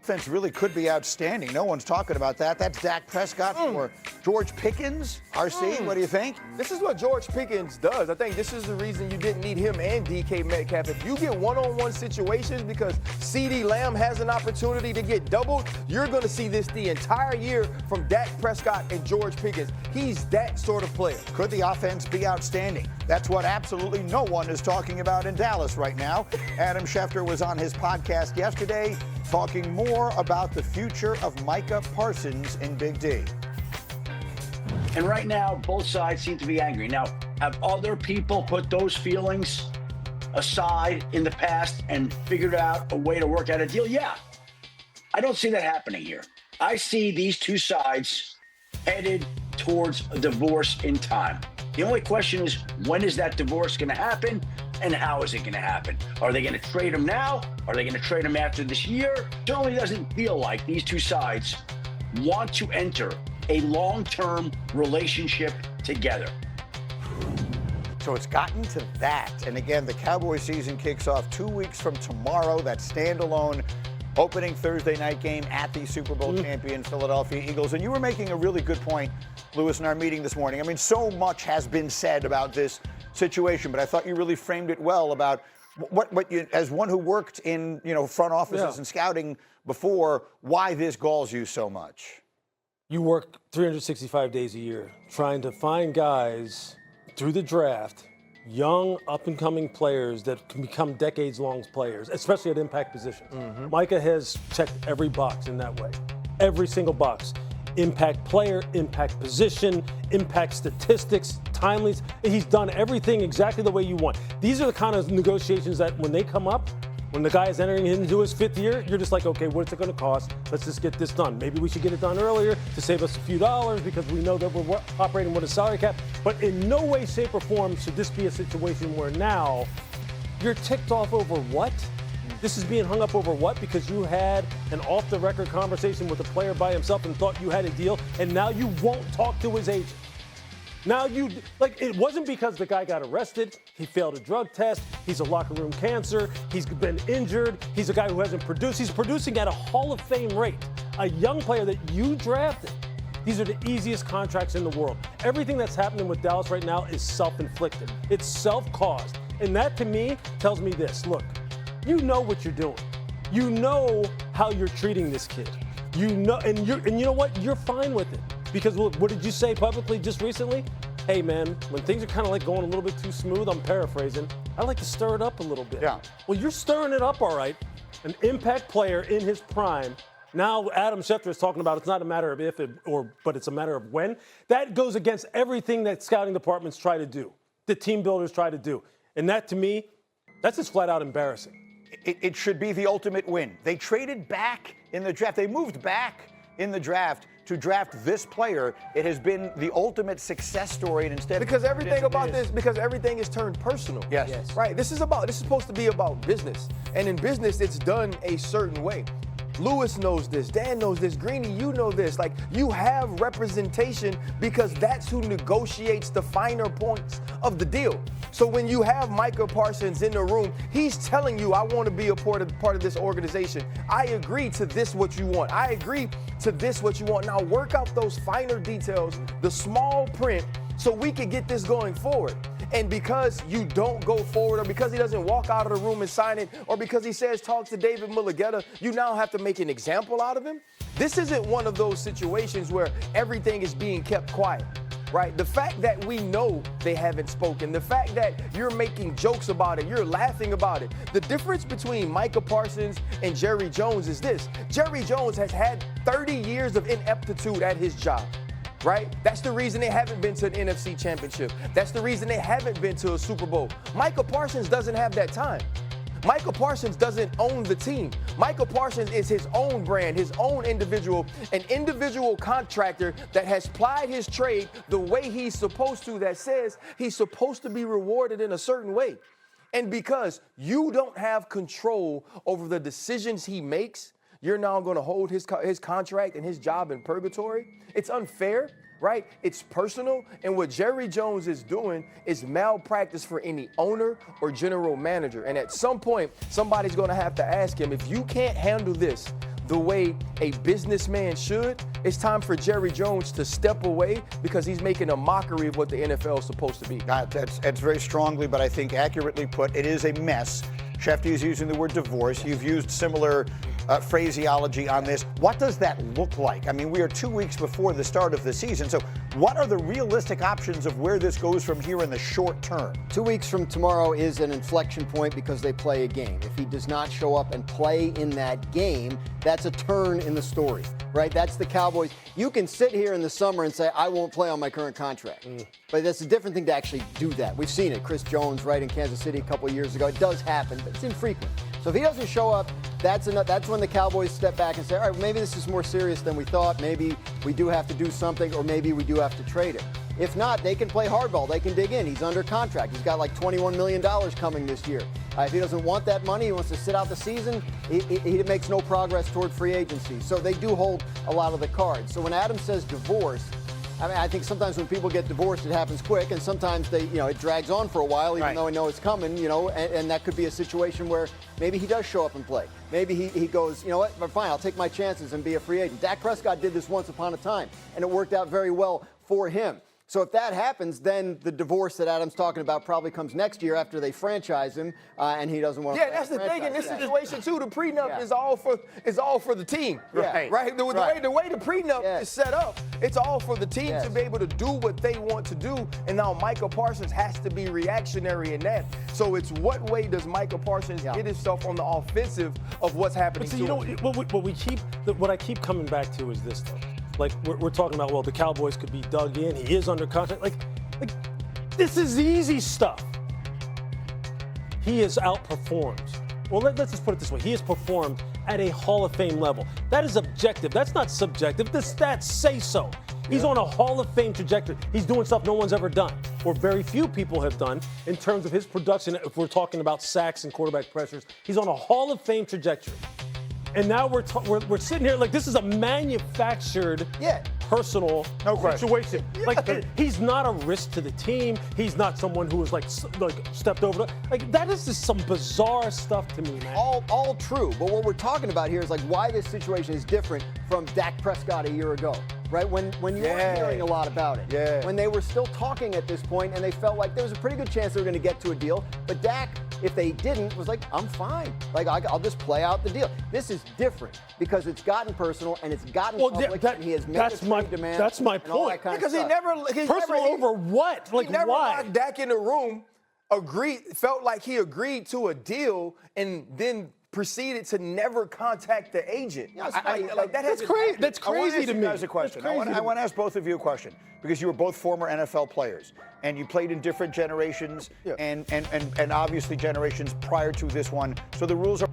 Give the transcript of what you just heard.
Offense really could be outstanding. No one's talking about that. That's Dak Prescott or George Pickens. RC, what do you think? This is what George Pickens does. I think this is the reason you didn't need him and DK Metcalf. If you get one-on-one situations because CeeDee Lamb has an opportunity to get doubled, you're going to see this the entire year from Dak Prescott and George Pickens. He's that sort of player. Could the offense be outstanding? That's what absolutely no one is talking about in Dallas right now. Adam Schefter was on his podcast yesterday talking more about the future of Micah Parsons in Big D. And right now, both sides seem to be angry. Now, have other people put those feelings aside in the past and figured out a way to work out a deal? Yeah. I don't see that happening here. I see these two sides headed towards a divorce in time. The only question is, when is that divorce going to happen and how is it going to happen? Are they going to trade him now? Are they going to trade him after this year? It certainly doesn't feel like these two sides want to enter a long-term relationship together. So it's gotten to that. And again, the Cowboys season kicks off 2 weeks from tomorrow. That standalone opening Thursday night game at the Super Bowl champion Philadelphia Eagles. And you were making a really good point, Lewis, in our meeting this morning. I mean, so much has been said about this situation, but I thought you really framed it well about what you, as one who worked in, front offices and scouting before, why this galls you so much. You work 365 days a year trying to find guys through the draft, young up-and-coming players that can become decades-long players, especially at impact positions. Micah has checked every box in that way, every single box. Impact player, impact position, impact statistics, timelines. He's done everything exactly the way you want. These are the kind of negotiations that when they come up, when the guy is entering into his fifth year, you're just like, okay, what's it going to cost? Let's just get this done. Maybe we should get it done earlier to save us a few dollars because we know that we're operating with a salary cap. But in no way, shape, or form should this be a situation where now you're ticked off over what? This is being hung up over what? Because you had an off-the-record conversation with a player by himself and thought you had a deal, and now you won't talk to his agent. Now it wasn't because the guy got arrested, he failed a drug test, he's a locker room cancer, he's been injured, he's a guy who hasn't produced, he's producing at a Hall of Fame rate. A young player that you drafted, these are the easiest contracts in the world. Everything that's happening with Dallas right now is self-inflicted. It's self-caused. And that to me tells me this, look, you know what you're doing. You know how you're treating this kid. You know, and you know what? You're fine with it. Because what did you say publicly just recently? Hey, man, when things are kind of like going a little bit too smooth, I'm paraphrasing, I like to stir it up a little bit. Yeah. Well, you're stirring it up, all right. An impact player in his prime. Now Adam Schefter is talking about it's not a matter of if, but it's a matter of when. That goes against everything that scouting departments try to do, the team builders try to do. And that, to me, that's just flat out embarrassing. It should be the ultimate win. They traded back in the draft. They moved back in the draft to draft this player. It has been the ultimate success story, and instead because everything about this, because everything is turned personal. Yes. Right. This is supposed to be about business, and in business, it's done a certain way. Lewis knows this. Dan knows this. Greeny, you know this. Like, you have representation because that's who negotiates the finer points of the deal. So when you have Micah Parsons in the room, he's telling you, I want to be a part of this organization. I agree to this what you want. I agree to this what you want. Now work out those finer details, the small print, so we can get this going forward. And because you don't go forward, or because he doesn't walk out of the room and sign it, or because he says talk to David Mulugeta, you now have to make an example out of him. This isn't one of those situations where everything is being kept quiet, right? The fact that we know they haven't spoken, the fact that you're making jokes about it, you're laughing about it. The difference between Micah Parsons and Jerry Jones is this. Jerry Jones has had 30 years of ineptitude at his job. Right? That's the reason they haven't been to an NFC championship. That's the reason they haven't been to a Super Bowl. Micah Parsons doesn't have that time. Micah Parsons doesn't own the team. Micah Parsons is his own brand, his own individual, an individual contractor that has plied his trade the way he's supposed to, that says he's supposed to be rewarded in a certain way. And because you don't have control over the decisions he makes, you're now going to hold his contract and his job in purgatory. It's unfair, right? It's personal. And what Jerry Jones is doing is malpractice for any owner or general manager. And at some point, somebody's going to have to ask him, if you can't handle this, the way a businessman should, it's time for Jerry Jones to step away because he's making a mockery of what the NFL is supposed to be. That's very strongly, but I think accurately put, it is a mess. Shefty is using the word divorce. You've used similar phraseology on this. What does that look like? I mean, we are 2 weeks before the start of the season. So what are the realistic options of where this goes from here in the short term? 2 weeks from tomorrow is an inflection point because they play a game. If he does not show up and play in that game, that's a turn in the story, right? That's the Cowboys. You can sit here in the summer and say, I won't play on my current contract. But that's a different thing to actually do that. We've seen it. Chris Jones, right, in Kansas City a couple of years ago. It does happen, but it's infrequent. So if he doesn't show up, that's when the Cowboys step back and say, all right, maybe this is more serious than we thought. Maybe we do have to do something, or maybe we do have to trade him. If not, they can play hardball. They can dig in. He's under contract. He's got like $21 million coming this year. If he doesn't want that money, he wants to sit out the season, he makes no progress toward free agency. So they do hold a lot of the cards. So when Adam says divorce, I mean, I think sometimes when people get divorced, it happens quick, and sometimes it drags on for a while, even though I know it's coming, and that could be a situation where maybe he does show up and play. Maybe he goes, you know what, fine, I'll take my chances and be a free agent. Dak Prescott did this once upon a time, and it worked out very well for him. So if that happens, then the divorce that Adam's talking about probably comes next year after they franchise him, and he doesn't want to. Yeah, that's the thing in this situation too. The prenup is all for the team, right? The way the prenup is set up, it's all for the team to be able to do what they want to do. And now Micah Parsons has to be reactionary in that. So it's what way does Micah Parsons get himself on the offensive of what's happening? But see, what I keep coming back to is this though. Like, we're talking about, well, the Cowboys could be dug in. He is under contract. Like this is easy stuff. He has outperformed. Well, let's just put it this way. He has performed at a Hall of Fame level. That is objective. That's not subjective. The stats say so. He's on a Hall of Fame trajectory. He's doing stuff no one's ever done, or very few people have done in terms of his production. If we're talking about sacks and quarterback pressures, he's on a Hall of Fame trajectory. And now we're sitting here like this is a manufactured, personal situation. He's not a risk to the team. He's not someone who is like stepped over. Like that is just some bizarre stuff to me, man. All true. But what we're talking about here is like why this situation is different from Dak Prescott a year ago. Right, when you weren't hearing a lot about it, when they were still talking at this point, and they felt like there was a pretty good chance they were going to get to a deal. But Dak, if they didn't, was like, I'm fine. Like I'll just play out the deal. This is different because it's gotten personal and it's gotten public, and he has made a trade demand. That's my point. Because he never personal over what? Like he never why? locked Dak in the room, felt like he agreed to a deal, and then proceeded to never contact the agent. That's crazy. That's crazy to me. I want to ask both of you a question because you were both former NFL players and you played in different generations and obviously generations prior to this one. So the rules are